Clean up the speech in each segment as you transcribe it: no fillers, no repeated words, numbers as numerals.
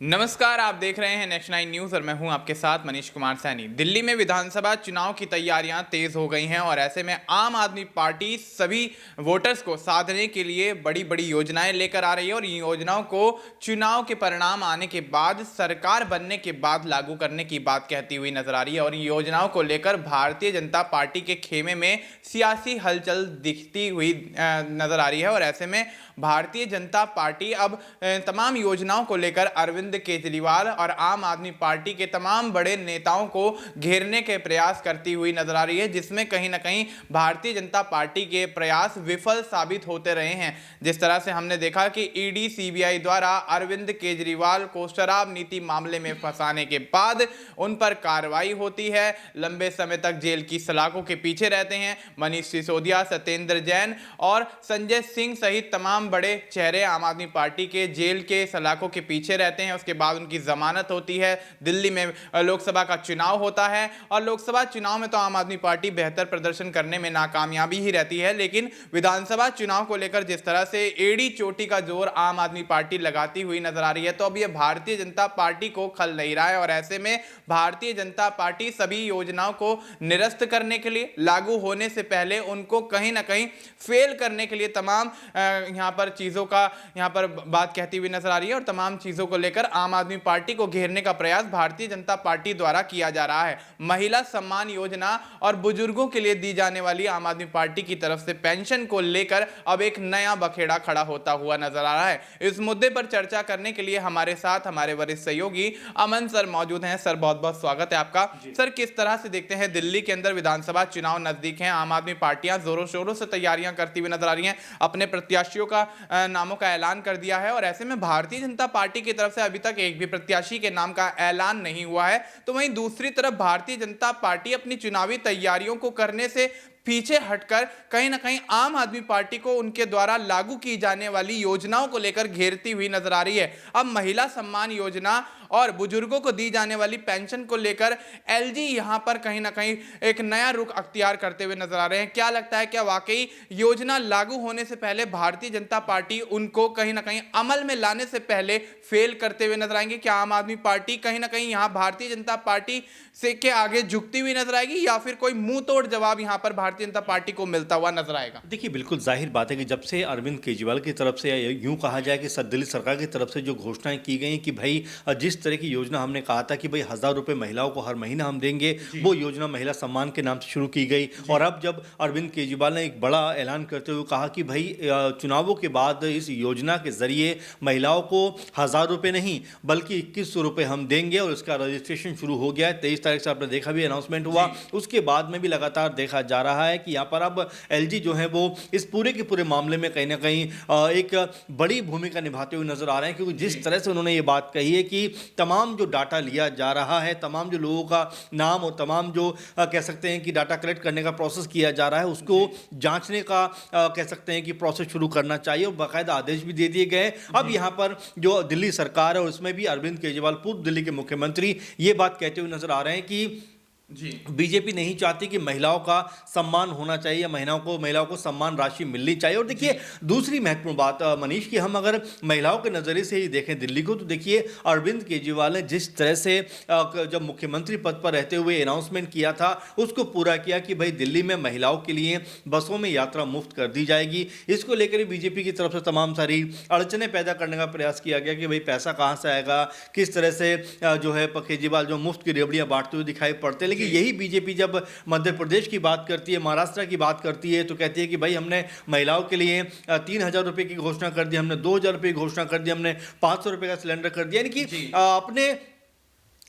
नमस्कार, आप देख रहे हैं नेक्स्ट 9 न्यूज़ और मैं हूं आपके साथ मनीष कुमार सैनी। दिल्ली में विधानसभा चुनाव की तैयारियां तेज हो गई हैं और ऐसे में आम आदमी पार्टी सभी वोटर्स को साधने के लिए बड़ी बड़ी योजनाएं लेकर आ रही है और इन योजनाओं को चुनाव के परिणाम आने के बाद, सरकार बनने के बाद लागू करने की बात कहती हुई नजर आ रही है। और इन योजनाओं को लेकर भारतीय जनता पार्टी के खेमे में सियासी हलचल दिखती हुई नजर आ रही है और ऐसे में भारतीय जनता पार्टी अब तमाम योजनाओं को लेकर अरविंद केजरीवाल और आम आदमी पार्टी के तमाम बड़े नेताओं को घेरने के प्रयास करती हुई नजर आ रही है, जिसमें कहीं ना कहीं भारतीय जनता पार्टी के प्रयास विफल साबित होते रहे हैं। जिस तरह से हमने देखा कि ईडी सीबीआई द्वारा अरविंद केजरीवाल को शराब नीति मामले में फंसाने के बाद उन पर कार्रवाई होती है, लंबे समय तक जेल की सलाखों के पीछे रहते हैं। मनीष सिसोदिया, सत्येंद्र जैन और संजय सिंह सहित तमाम बड़े चेहरे आम आदमी पार्टी के जेल के सलाखों के पीछे रहते हैं। उसके बाद उनकी जमानत होती है। दिल्ली में लोकसभा का चुनाव होता है और लोकसभा चुनाव में तो आम आदमी पार्टी बेहतर प्रदर्शन करने में नाकामयाबी ही रहती है, लेकिन विधानसभा चुनाव को लेकर जिस तरह से एड़ी चोटी का जोर आम आदमी पार्टी लगाती हुई नजर आ रही है, तो अब यह भारतीय जनता पार्टी को खल नहीं रहा है। और ऐसे में भारतीय जनता पार्टी सभी योजनाओं को निरस्त करने के लिए, लागू होने से पहले उनको कहीं ना कहीं फेल करने के लिए तमाम यहां पर चीजों का यहां पर बात कहती हुई नजर आ रही है और तमाम चीजों को लेकर आम आदमी पार्टी को घेरने का प्रयास भारतीय जनता पार्टी द्वारा किया जा रहा है। महिला सम्मान योजना और बुजुर्गों के लिए दी जाने वाली आम आदमी पार्टी की तरफ से पेंशन को लेकर अब एक नया बखेड़ा खड़ा होता हुआ नजर आ रहा है। इस मुद्दे पर चर्चा करने के लिए हमारे साथ हमारे वरिष्ठ सहयोगी अमन सर मौजूद हैं। सर, बहुत बहुत स्वागत है आपका। सर, किस तरह से देखते हैं, दिल्ली के अंदर विधानसभा चुनाव नजदीक हैं, आम आदमी पार्टियां जोरों शोरों से तैयारियां करती हुई नजर आ रही हैं, अपने प्रत्याशियों का नामों का ऐलान कर दिया है और ऐसे में भारतीय जनता पार्टी की तरफ से अभी तक एक भी प्रत्याशी के नाम का ऐलान नहीं हुआ है, तो वहीं दूसरी तरफ भारतीय जनता पार्टी अपनी चुनावी तैयारियों को करने से पीछे हटकर कहीं ना कहीं आम आदमी पार्टी को उनके द्वारा लागू की जाने वाली योजनाओं को लेकर घेरती हुई नजर आ रही है। अब महिला सम्मान योजना और बुजुर्गों को दी जाने वाली पेंशन को लेकर एलजी यहां पर कहीं ना कहीं एक नया रुख अख्तियार करते हुए नजर आ रहे हैं। क्या लगता है, क्या वाकई योजना लागू होने से पहले भारतीय जनता पार्टी उनको कहीं ना कहीं अमल में लाने से पहले फेल करते हुए नजर आएंगे? क्या आम आदमी पार्टी कहीं ना कहीं यहां भारतीय जनता पार्टी से के आगे झुकती हुई नजर आएगी या फिर कोई मुंह तोड़ जवाब यहां पर भारतीय जनता पार्टी को मिलता हुआ नजर आएगा? देखिए, बिल्कुल जाहिर बात है कि जब से अरविंद केजरीवाल की तरफ से यूं कहा जाए कि दिल्ली सरकार की तरफ से जो घोषणाएं की गई कि भाई जिस तरह की योजना हमने कहा था कि भाई 1,000 रुपये महिलाओं को हर महीना हम देंगे, वो योजना महिला सम्मान के नाम से शुरू की गई। और अब जब अरविंद केजरीवाल ने एक बड़ा ऐलान करते हुए कहा कि भाई चुनावों के बाद इस योजना के जरिए महिलाओं को 1,000 रुपये नहीं बल्कि 2,100 रुपये हम देंगे और इसका रजिस्ट्रेशन शुरू हो गया है। 23 तारीख से आपने देखा भी अनाउंसमेंट हुआ, उसके बाद में भी लगातार देखा जा रहा है कि यहाँ पर अब एलजी जो है वो इस पूरे के पूरे मामले में कहीं ना कहीं एक बड़ी भूमिका निभाते हुए नजर आ रहे हैं, क्योंकि जिस तरह से उन्होंने ये बात कही है कि तमाम जो डाटा लिया जा रहा है, तमाम जो लोगों का नाम और तमाम जो कह सकते हैं कि डाटा कलेक्ट करने का प्रोसेस किया जा रहा है, उसको जांचने का कह सकते हैं कि प्रोसेस शुरू करना चाहिए और बाकायदा आदेश भी दे दिए गए। अब यहाँ पर जो दिल्ली सरकार है और उसमें भी अरविंद केजरीवाल पूर्व दिल्ली के मुख्यमंत्री ये बात कहते हुए नजर आ रहे हैं कि बीजेपी नहीं चाहती कि महिलाओं का सम्मान होना चाहिए, महिलाओं को सम्मान राशि मिलनी चाहिए। और देखिए, दूसरी महत्वपूर्ण बात मनीष, कि हम अगर महिलाओं के नज़रिए से ही देखें दिल्ली को, तो देखिए अरविंद केजरीवाल ने जिस तरह से जब मुख्यमंत्री पद पर रहते हुए अनाउंसमेंट किया था, उसको पूरा किया कि भाई दिल्ली में महिलाओं के लिए बसों में यात्रा मुफ्त कर दी जाएगी। इसको लेकर बीजेपी की तरफ से तमाम सारी अड़चने पैदा करने का प्रयास किया गया कि भाई पैसा कहाँ से आएगा, किस तरह से जो है केजरीवाल जो मुफ्त की रेवड़ियाँ बांटते हुए दिखाई पड़ते हैं। लेकिन यही बीजेपी जब मध्य प्रदेश की बात करती है, महाराष्ट्र की बात करती है, तो कहती है कि भाई हमने महिलाओं के लिए 3,000 रुपये की घोषणा कर दी, हमने 2,000 रुपये की घोषणा कर दी, हमने 500 रुपये का सिलेंडर कर दिया। यानी कि अपने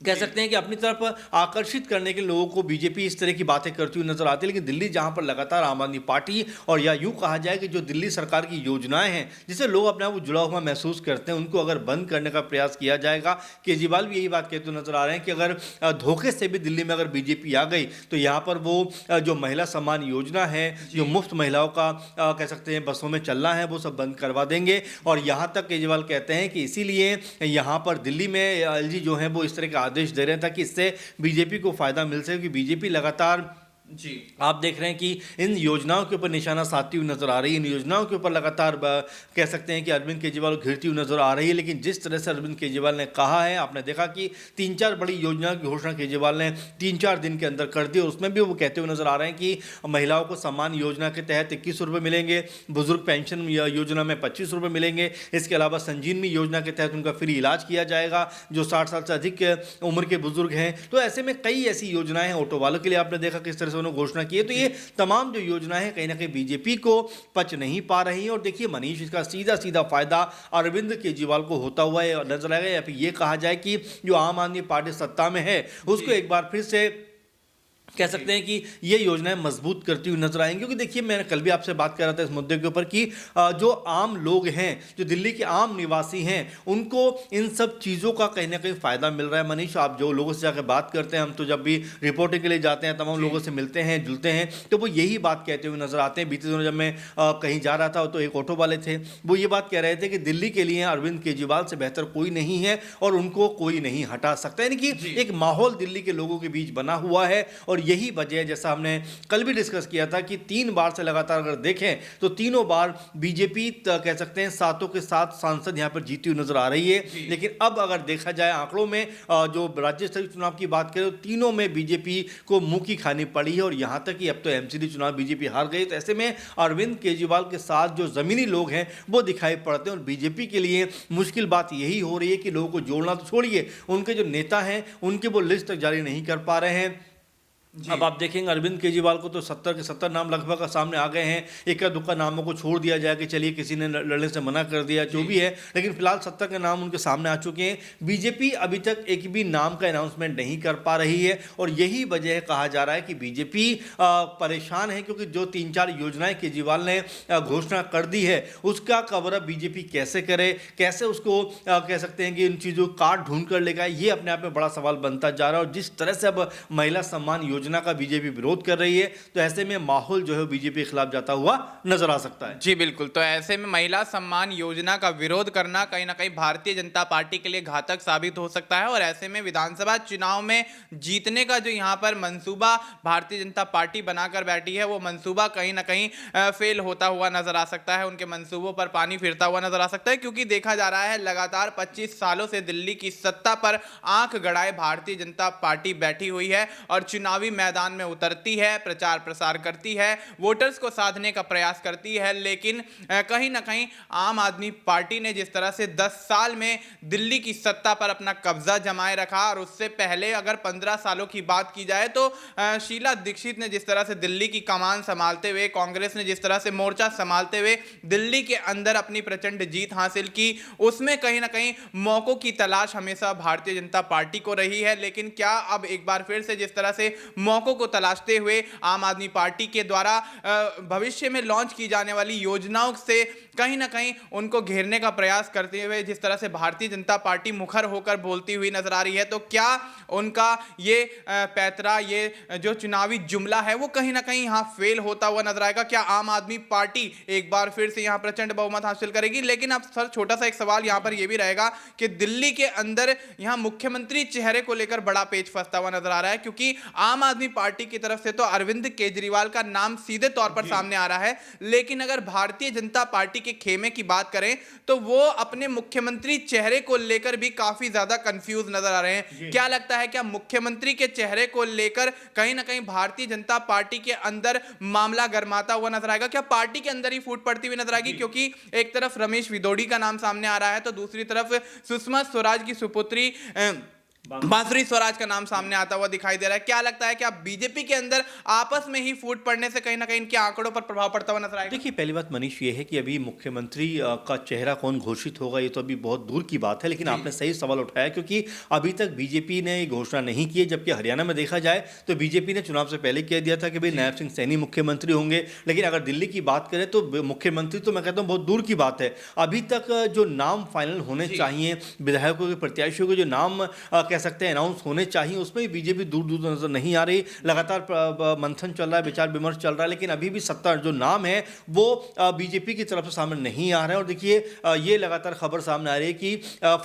कह सकते हैं कि अपनी तरफ आकर्षित करने के लोगों को बीजेपी इस तरह की बातें करती हुई नजर आती है। लेकिन दिल्ली जहां पर लगातार आम आदमी पार्टी और या यूं कहा जाए कि जो दिल्ली सरकार की योजनाएं हैं जिससे लोग अपने आप को जुड़ा हुआ महसूस करते हैं, उनको अगर बंद करने का प्रयास किया जाएगा। केजरीवाल भी यही बात कहते हुए नजर आ रहे हैं कि अगर धोखे से भी दिल्ली में अगर बीजेपी आ गई तो यहाँ पर वो जो महिला सम्मान योजना है, जो मुफ्त महिलाओं का कह सकते हैं बसों में चलना है, वो सब बंद करवा देंगे। और यहाँ तक केजरीवाल कहते हैं कि इसीलिए यहाँ पर दिल्ली में एलजी जो है वो इस तरह का आदेश दे रहे हैं ताकि इससे बीजेपी को फायदा मिल सके, क्योंकि बीजेपी लगातार जी आप देख रहे हैं कि इन योजनाओं के ऊपर निशाना साधती हुई नजर आ रही है, इन योजनाओं के ऊपर लगातार कह सकते हैं कि अरविंद केजरीवाल घिरती हुई नजर आ रही है। लेकिन जिस तरह से अरविंद केजरीवाल ने कहा है, आपने देखा कि 3-4 बड़ी योजनाओं की घोषणा केजरीवाल ने 3-4 दिन के अंदर कर दी, और उसमें भी वो कहते हुए नजर आ रहे हैं कि महिलाओं को सम्मान योजना के तहत 21 रुपये मिलेंगे, बुजुर्ग पेंशन योजना में 25 रुपये मिलेंगे, इसके अलावा संजीवनी योजना के तहत उनका फ्री इलाज किया जाएगा जो 60 साल से अधिक उम्र के बुजुर्ग हैं। तो ऐसे में कई ऐसी योजनाएं हैं, ऑटो वालों के लिए आपने देखा किस तरह से उन्होंने घोषणा की है। तो ये तमाम जो योजनाएं हैं कहीं ना कहीं बीजेपी को पच नहीं पा रही हैं। और देखिए मनीष, इसका सीधा सीधा फायदा अरविंद केजरीवाल को होता हुआ नजर आएगा, या फिर ये कहा जाए कि जो आम आदमी पार्टी सत्ता में है उसको एक बार फिर से कह सकते हैं कि ये योजनाएं मजबूत करती हुई नजर आएंगी। क्योंकि देखिए मैंने कल भी आपसे बात कर रहा था इस मुद्दे के ऊपर कि जो आम लोग हैं, जो दिल्ली के आम निवासी हैं, उनको इन सब चीज़ों का कहीं ना कहीं फ़ायदा मिल रहा है। मनीष, आप जो लोगों से जाकर बात करते हैं, हम तो जब भी रिपोर्टिंग के लिए जाते हैं तमाम लोगों से मिलते हैं जुलते हैं, तो वो यही बात कहते हुए नजर आते हैं। बीते दिनों जब मैं कहीं जा रहा था तो एक ऑटो वाले थे, वो ये बात कह रहे थे कि दिल्ली के लिए अरविंद केजरीवाल से बेहतर कोई नहीं है और उनको कोई नहीं हटा सकता। यानी कि एक माहौल दिल्ली के लोगों के बीच बना हुआ है। और यही वजह है, जैसा हमने कल भी डिस्कस किया था, कि 3 बार से लगातार अगर देखें तो तीनों बार बीजेपी कह सकते हैं 7 के 7 सांसद यहां पर जीती हुई नजर आ रही है। लेकिन अब अगर देखा जाए आंकड़ों में, जो राज्य स्तरीय चुनाव की बात करें तो तीनों में बीजेपी को मुंह की खानी पड़ी है, और यहां तक कि अब तो एमसीडी चुनाव बीजेपी हार गई। तो ऐसे में अरविंद केजरीवाल के साथ जो जमीनी लोग हैं वो दिखाई पड़ते हैं, और बीजेपी के लिए मुश्किल बात यही हो रही है कि लोगों को जोड़ना तो छोड़िए, उनके जो नेता हैं उनके वो लिस्ट तक जारी नहीं कर पा रहे हैं। अब आप देखेंगे अरविंद केजरीवाल को तो 70 के 70 नाम लगभग सामने आ गए हैं। इक्का दुक्का नामों को छोड़ दिया जाए कि चलिए किसी ने लड़ने से मना कर दिया, जो भी है, लेकिन फिलहाल 70 के नाम उनके सामने आ चुके हैं। बीजेपी अभी तक एक भी नाम का अनाउंसमेंट नहीं कर पा रही है, और यही वजह है, कहा जा रहा है कि बीजेपी परेशान है, क्योंकि जो 3-4 योजनाएं केजरीवाल ने घोषणा कर दी है उसका कवरअप बीजेपी कैसे करे, कैसे उसको कह सकते हैं कि इन चीज़ों को काट ढूंढ कर लेगा, ये अपने आप में बड़ा सवाल बनता जा रहा है। और जिस तरह से अब महिला सम्मान योजना का बीजेपी विरोध कर रही है, तो ऐसे में माहौल जो है बीजेपी के खिलाफ जाता हुआ नजर आ सकता है। जी बिल्कुल। तो ऐसे में महिला सम्मान योजना का विरोध करना कहीं ना कहीं भारतीय जनता पार्टी के लिए घातक साबित हो सकता है, और ऐसे में विधानसभा चुनाव में जीतने का जो यहाँ पर मंसूबा भारतीय जनता पार्टी बनाकर बैठी है, वो मंसूबा कहीं ना कहीं फेल होता हुआ नजर आ सकता है। उनके मंसूबों पर पानी फिरता हुआ नजर आ सकता है, क्योंकि देखा जा रहा है लगातार 25 सालों से दिल्ली की सत्ता पर आंख गड़ाए भारतीय जनता पार्टी बैठी हुई है, और चुनावी मैदान में उतरती है, प्रचार प्रसार करती है, वोटर्स को साधने का प्रयास करती है। लेकिन कहीं ना कहीं आम आदमी पार्टी ने जिस तरह से 10 साल में दिल्ली की सत्ता पर अपना कब्जा जमाए रखा, और उससे पहले अगर 15 सालों की बात की जाए तो शीला दीक्षित ने जिस तरह से दिल्ली की कमान संभालते हुए, कांग्रेस ने जिस तरह से मोर्चा संभालते हुए दिल्ली के अंदर अपनी प्रचंड जीत हासिल की, उसमें कहीं ना कहीं मौकों की तलाश हमेशा भारतीय जनता पार्टी को रही है। लेकिन क्या अब एक बार फिर से जिस तरह से मौकों को तलाशते हुए आम आदमी पार्टी के द्वारा भविष्य में लॉन्च की जाने वाली योजनाओं से कहीं ना कहीं उनको घेरने का प्रयास करते हुए जिस तरह से भारतीय जनता पार्टी मुखर होकर बोलती हुई नजर आ रही है, तो क्या उनका ये पैतरा, ये जो चुनावी जुमला है, वो कहीं ना कहीं यहाँ फेल होता हुआ नजर आएगा? क्या आम आदमी पार्टी एक बार फिर से यहाँ प्रचंड बहुमत हासिल करेगी? लेकिन अब सर छोटा सा एक सवाल यहाँ पर यह भी रहेगा कि दिल्ली के अंदर यहाँ मुख्यमंत्री चेहरे को लेकर बड़ा पेच फंसता हुआ नजर आ रहा है, क्योंकि आम आदमी पार्टी की तरफ से तो अरविंद केजरीवाल का नाम सीधे तौर पर सामने आ रहा है, लेकिन अगर भारतीय जनता पार्टी के खेमे की बात करें तो वो अपने मुख्यमंत्री चेहरे को लेकर भी काफी ज्यादा कंफ्यूज नजर आ रहे हैं। क्या लगता है, क्या मुख्यमंत्री के चेहरे को लेकर कहीं ना कहीं भारतीय जनता पार्टी के अंदर मामला गरमाता हुआ नजर आएगा? क्या पार्टी के अंदर ही फूट पड़ती हुई नजर आएगी? क्योंकि एक तरफ रमेश विदोड़ी का नाम सामने आ रहा है, तो दूसरी तरफ सुषमा स्वराज की सुपुत्री बांसुरी स्वराज का नाम सामने आता हुआ दिखाई दे रहा है। क्या लगता है कि आप बीजेपी के अंदर आपस में ही फूट पड़ने से कहीं ना कहीं इनके आंकड़ों पर प्रभाव पड़ता हुआ नजर आएगा? देखिए, पहली बात मनीष ये है कि अभी मुख्यमंत्री का चेहरा कौन घोषित होगा ये तो अभी बहुत दूर की बात है, लेकिन आपने सही सवाल उठाया, क्योंकि अभी तक बीजेपी ने ये घोषणा नहीं की है। जबकि हरियाणा में देखा जाए तो बीजेपी ने चुनाव से पहले कह दिया था कि भाई नायब सिंह सैनी मुख्यमंत्री होंगे, लेकिन अगर दिल्ली की बात करें तो मुख्यमंत्री तो मैं कहता हूँ बहुत दूर की बात है। अभी तक जो नाम फाइनल होने चाहिए, विधायकों के प्रत्याशियों के जो नाम कह सकते हैं अनाउंस होने चाहिए, उसमें भी बीजेपी दूर दूर नजर नहीं आ रही। लगातार मंथन चल रहा है, विचार विमर्श चल रहा है, लेकिन अभी भी सत्ता जो नाम है वो बीजेपी की तरफ से सामने नहीं आ रहा है। और देखिए ये लगातार खबर सामने आ रही है कि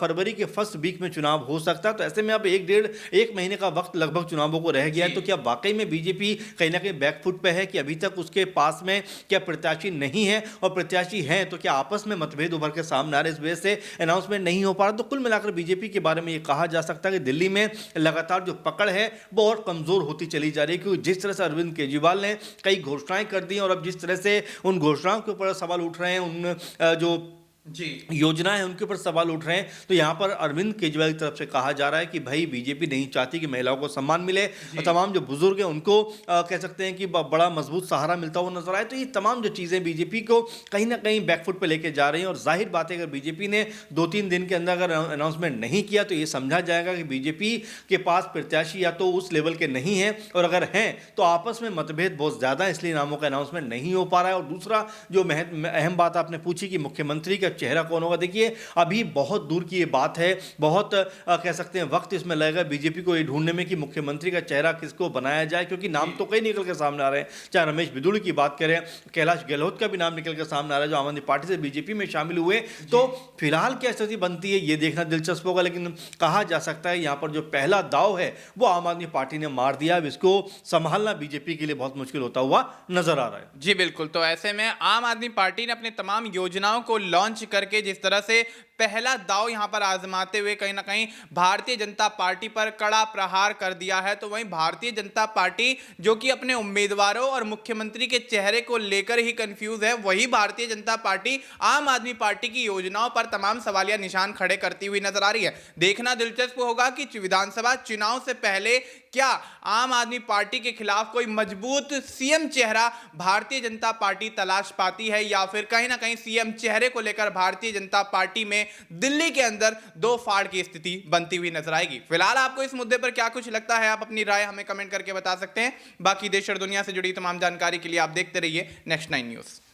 फरवरी के फर्स्ट वीक में चुनाव हो सकता है। तो ऐसे में अब एक महीने का वक्त लगभग चुनावों को रह गया है। तो क्या वाकई में बीजेपी कहीं ना कहीं बैकफुट पे है कि अभी तक उसके पास में क्या प्रत्याशी नहीं है, और प्रत्याशी हैं तो क्या आपस में मतभेद उभर के सामने आ रहे, इस वजह से अनाउंसमेंट नहीं हो पा रहा। तो कुल मिलाकर बीजेपी के बारे में ये कहा जा सकता है कि दिल्ली में लगातार जो पकड़ है वो और कमजोर होती चली जा रही है, क्योंकि जिस तरह से अरविंद केजरीवाल ने कई घोषणाएं कर दी और अब जिस तरह से उन घोषणाओं के ऊपर सवाल उठ रहे हैं, उन जो जी योजना है उनके ऊपर सवाल उठ रहे हैं। तो यहाँ पर अरविंद केजरीवाल की तरफ से कहा जा रहा है कि भाई बीजेपी नहीं चाहती कि महिलाओं को सम्मान मिले, और तमाम जो बुजुर्ग हैं उनको कह सकते हैं कि बड़ा मजबूत सहारा मिलता हुआ नजर आए। तो ये तमाम जो चीज़ें बीजेपी को कहीं ना कहीं बैकफुट पे लेके जा रही हैं। और जाहिर बात है अगर बीजेपी ने 2-3 दिन के अंदर अगर अनाउंसमेंट नहीं किया तो ये समझा जाएगा कि बीजेपी के पास प्रत्याशी या तो उस लेवल के नहीं है, और अगर हैं तो आपस में मतभेद बहुत ज़्यादा है, इसलिए नामों का अनाउंसमेंट नहीं हो पा रहा है। और दूसरा जो अहम बात आपने पूछी कि मुख्यमंत्री का चेहरा कौन होगा, देखिए अभी बहुत दूर की ये बात है, बहुत कह सकते हैं वक्त इसमें लगेगा बीजेपी को ये ढूंढने में कि मुख्यमंत्री का चेहरा किसको बनाया जाए, क्योंकि नाम तो कई निकल के सामने आ रहे हैं। चाहे रमेश बिदुड़ की बात करें, कैलाश गहलोत का भी नाम निकल के सामने आ रहा है जो आम आदमी पार्टी से बीजेपी में शामिल हुए। तो फिलहाल क्या स्थिति बनती है ये देखना दिलचस्प होगा, लेकिन कहा जा सकता है यहाँ पर जो पहला दाव है वो आम आदमी पार्टी ने मार दिया। अब इसको संभालना बीजेपी के लिए बहुत मुश्किल होता हुआ नजर आ रहा है। जी बिल्कुल। तो ऐसे में आम आदमी पार्टी ने अपने तमाम योजनाओं को लॉन्च करके जिस तरह से पहला दाव यहां पर आजमाते हुए कहीं ना कहीं भारतीय जनता पार्टी पर कड़ा प्रहार कर दिया है, तो वहीं भारतीय जनता पार्टी जो कि अपने उम्मीदवारों और मुख्यमंत्री के चेहरे को लेकर ही कंफ्यूज है, वही भारतीय जनता पार्टी आम आदमी पार्टी की योजनाओं पर तमाम सवालिया निशान खड़े करती हुई नजर आ रही है। देखना दिलचस्प होगा कि विधानसभा चुनाव से पहले क्या आम आदमी पार्टी के खिलाफ कोई मजबूत सीएम चेहरा भारतीय जनता पार्टी तलाश पाती है, या फिर कहीं ना कहीं सीएम चेहरे को लेकर भारतीय जनता पार्टी में दिल्ली के अंदर दो फाड़ की स्थिति बनती हुई नजर आएगी। फिलहाल आपको इस मुद्दे पर क्या कुछ लगता है, आप अपनी राय हमें कमेंट करके बता सकते हैं। बाकी देश और दुनिया से जुड़ी तमाम जानकारी के लिए आप देखते रहिए नेक्स्ट 9 न्यूज़।